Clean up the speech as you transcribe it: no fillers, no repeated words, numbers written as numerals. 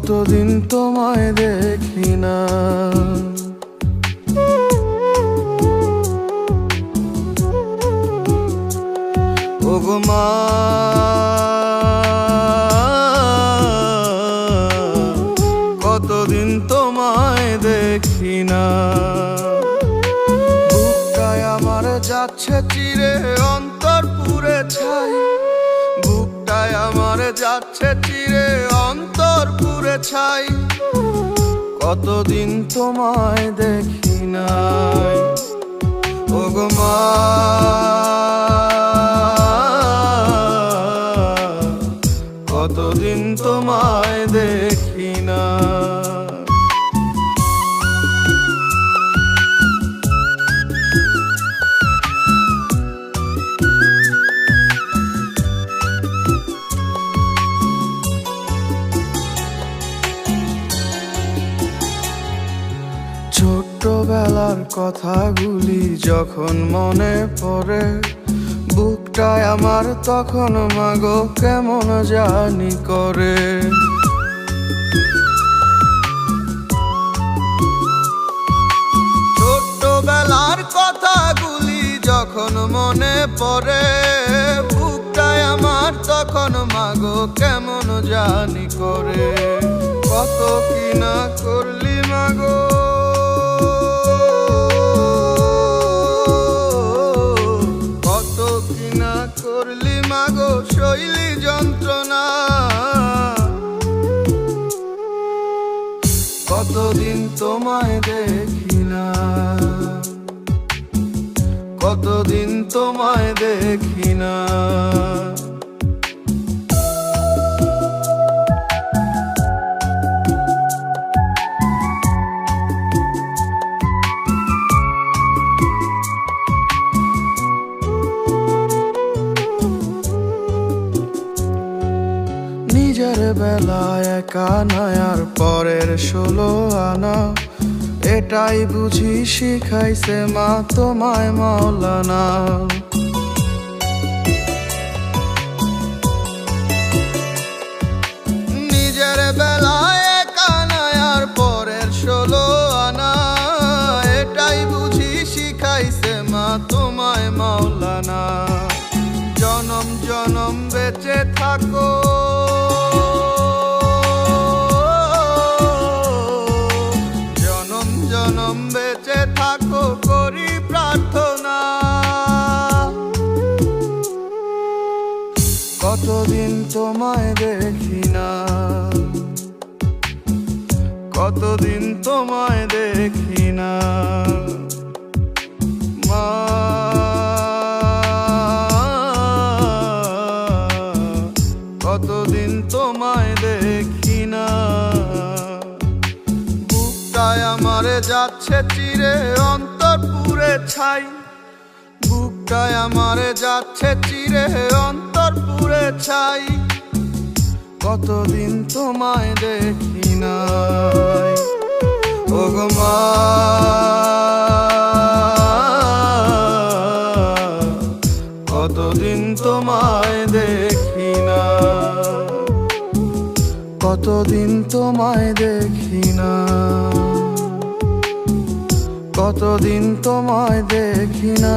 কতদিন তোমায় দেখি না। ওগো মা, কতদিন তোমায় দেখি না। বুকটায় আমার যাচ্ছে চিরে অন্তর পুরে ছাই, বুকটায় আমার যাচ্ছে চিরে অন্তর পুরে ছাই। কতদিন তোমায় দেখি নাই। ওগো মা, কতদিন তোমায় দেখি না। ছোট্টবেলার কথাগুলি যখন মনে পড়ে, বুকটায় আমার তখন মাগো কেমন জানি করে। ছোট্টবেলার কথাগুলি যখন মনে পড়ে, বুকটায় আমার তখন মাগো কেমন জানি করে। কত কি না করলি মাগো, করলি মাগো শৈলী যন্ত্রণা। কতদিন তোমায় দেখি না, কতদিন তোমায় দেখি না। নিজের বেলায় একা নয়ার পরের 16 আনা, এটাই বুঝি শিখাইছে মা তোমায় মাওলানা। নিজের বেলায় একা নয়ার পরের 16 আনা, এটাই বুঝি শিখাইছে মা তোমায় মাওলানা। জনম জনম বেঁচে থাকো, জনম জনম বেঁচে থাকো করি প্রার্থনা। কতদিন তোমায় দেখি না, কতদিন তোমায় দেখি না। মা, কতদিন তোমায় দেখি না। বুকটায় আমারে যাচ্ছে চিরে অন্তর পুরে ছাই, বুকটায় আমারে যাচ্ছে চিরে অন্তর পুরে ছাই। কতদিন তোমায় দেখি নাই। ওগো মা, কতদিন তোমায় দেখি না, কতদিন তোমায় দেখি না, কতদিন তোমায় দেখি না।